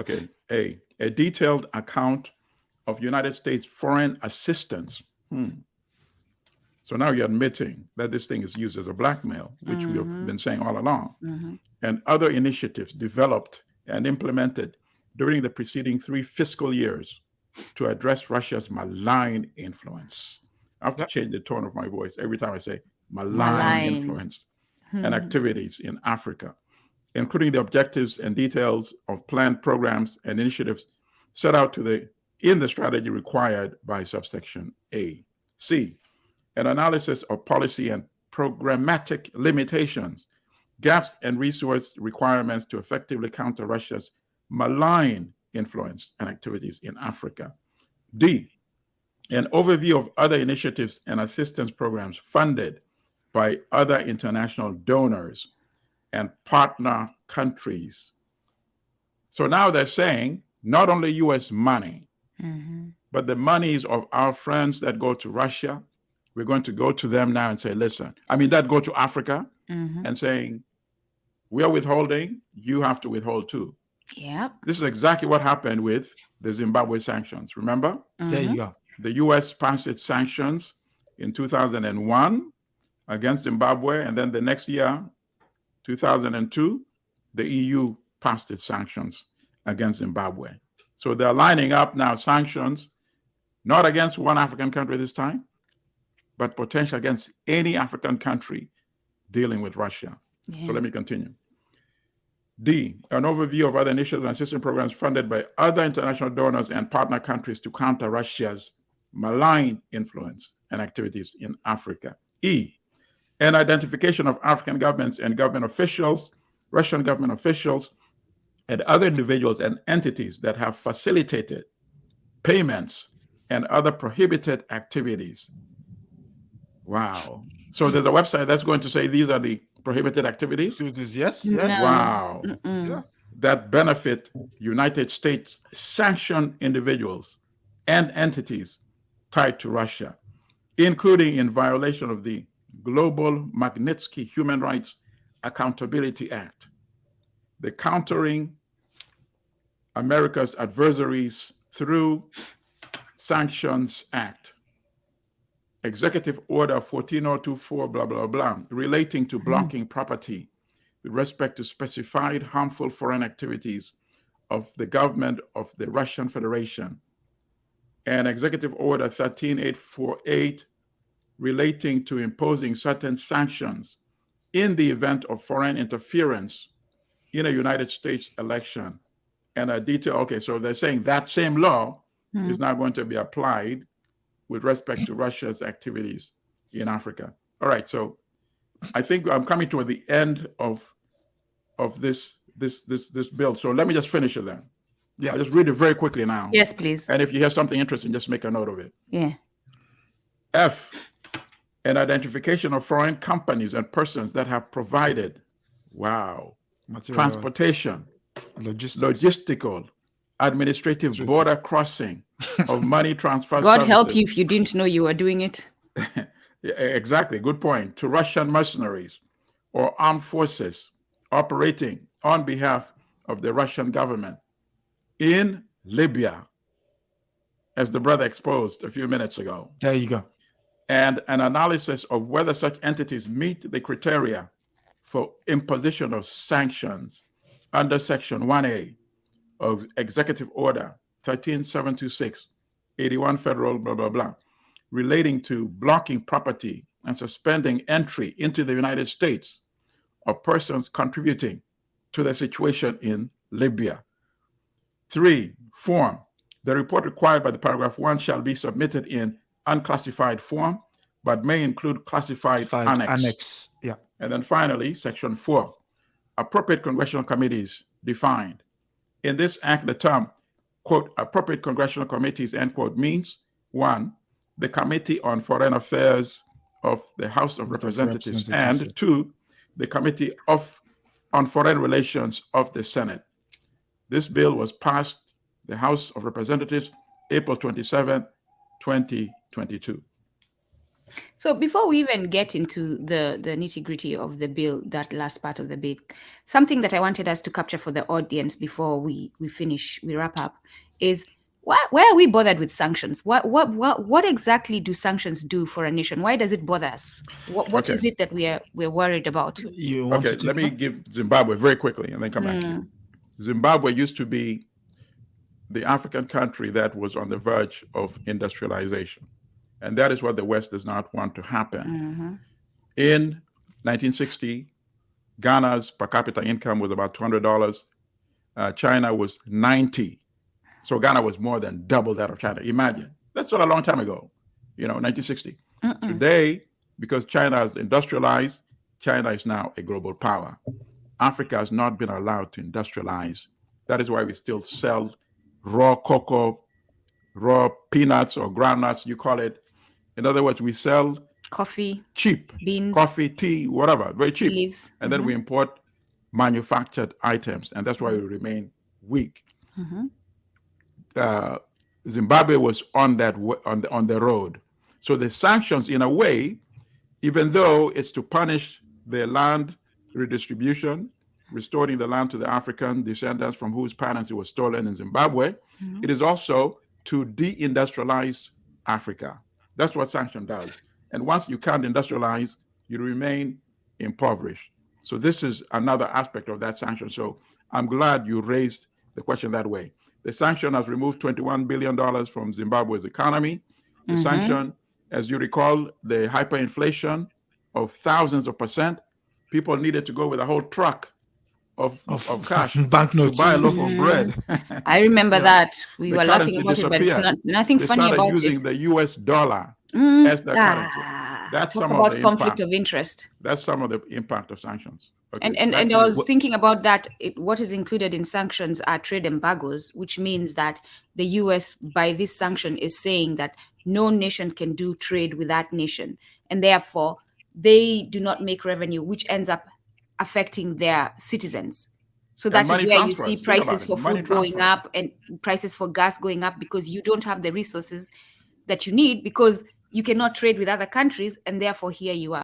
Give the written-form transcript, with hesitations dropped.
Okay. A detailed account of United States foreign assistance. So now you're admitting that this thing is used as a blackmail, which we have been saying all along, and other initiatives developed and implemented during the preceding 3 fiscal years to address Russia's malign influence. I have to change the tone of my voice every time I say malign influence and activities in Africa, including the objectives and details of planned programs and initiatives set out in the strategy required by subsection A. C, an analysis of policy and programmatic limitations, gaps, and resource requirements to effectively counter Russia's malign influence and activities in Africa. D, an overview of other initiatives and assistance programs funded by other international donors and partner countries. So now they're saying not only US money, but the monies of our friends that go to Russia, we're going to go to them now and say, listen, that go to Africa and saying, we are withholding, you have to withhold too. Yep. This is exactly what happened with the Zimbabwe sanctions. Remember? There you go. The US passed its sanctions in 2001 against Zimbabwe, and then the next year, 2002, the EU passed its sanctions against Zimbabwe. So they're lining up now sanctions, not against one African country this time, but potentially against any African country dealing with Russia. Yeah. So let me continue. D, an overview of other initiatives and assistance programs funded by other international donors and partner countries to counter Russia's malign influence and activities in Africa. E, an identification of African governments and government officials, Russian government officials, and other individuals and entities that have facilitated payments and other prohibited activities. Wow. So there's a website that's going to say these are the prohibited activities? Yes. No. Wow. Yeah. That benefit United States sanctioned individuals and entities tied to Russia, including in violation of the Global Magnitsky Human Rights Accountability Act, the Countering America's Adversaries Through Sanctions Act, Executive Order 14024, blah, blah, blah, relating to blocking property with respect to specified harmful foreign activities of the government of the Russian Federation, and Executive Order 13848 relating to imposing certain sanctions in the event of foreign interference in a United States election. And a detail, okay, so they're saying that same law is now going to be applied with respect to Russia's activities in Africa. All right, so I think I'm coming toward the end of this bill. So let me just finish it then. Yeah. I'll just read it very quickly now. Yes, please. And if you hear something interesting, just make a note of it. Yeah. F, an identification of foreign companies and persons that have provided, transportation, logistical, administrative border crossing of money transfer God services. help you if you didn't know you were doing it. Yeah, exactly, good point. To Russian mercenaries or armed forces operating on behalf of the Russian government in Libya, as the brother exposed a few minutes ago. There you go. And an analysis of whether such entities meet the criteria for imposition of sanctions under Section 1A of Executive Order 13726, 81 Federal, blah, blah, blah, relating to blocking property and suspending entry into the United States of persons contributing to the situation in Libya. 3, form. The report required by the paragraph 1 shall be submitted in unclassified form, but may include classified annex. Yeah. And then finally, Section 4, appropriate congressional committees defined. In this act, the term, quote, appropriate congressional committees, end quote, means 1, the Committee on Foreign Affairs of the House of Representatives, and 2, the Committee on Foreign Relations of the Senate. This bill was passed the House of Representatives April 27, 2022. So before we even get into the nitty-gritty of the bill, that last part of the bill, something that I wanted us to capture for the audience before we wrap up is why are we bothered with sanctions? What exactly do sanctions do for a nation? Why does it bother us? What is it that we're worried about? You want to let me give Zimbabwe very quickly and then come back to you. Zimbabwe used to be the African country that was on the verge of industrialization. And that is what the West does not want to happen. In 1960, Ghana's per capita income was about $200. China was 90. So Ghana was more than double that of China. Imagine. That's not a long time ago, 1960. Today, because China has industrialized, China is now a global power. Africa has not been allowed to industrialize. That is why we still sell raw cocoa, raw peanuts or groundnuts, you call it. In other words, we sell coffee, cheap, beans, coffee, tea, whatever, very cheap. Leaves. And then we import manufactured items, and that's why we remain weak. Zimbabwe was on that on the road. So the sanctions, in a way, even though it's to punish the land redistribution, restoring the land to the African descendants from whose parents it was stolen in Zimbabwe, it is also to deindustrialize Africa. That's what sanction does. And once you can't industrialize, you remain impoverished. So this is another aspect of that sanction. So I'm glad you raised the question that way. The sanction has removed $21 billion from Zimbabwe's economy. The sanction, as you recall, the hyperinflation of thousands of percent, people needed to go with a whole truck of cash banknotes to buy a loaf of bread. I remember that. We were laughing about it, but it's nothing they funny about using it. the US dollar as their currency. That's Talk some about of the conflict impact. of interest. That's some of the impact of sanctions. Okay, And I was thinking about that. What is included in sanctions are trade embargoes, which means that the US, by this sanction, is saying that no nation can do trade with that nation. And therefore, they do not make revenue, which ends up affecting their citizens. So that is where you see prices for food going up and prices for gas going up, because you don't have the resources that you need, because you cannot trade with other countries. And therefore, here you are.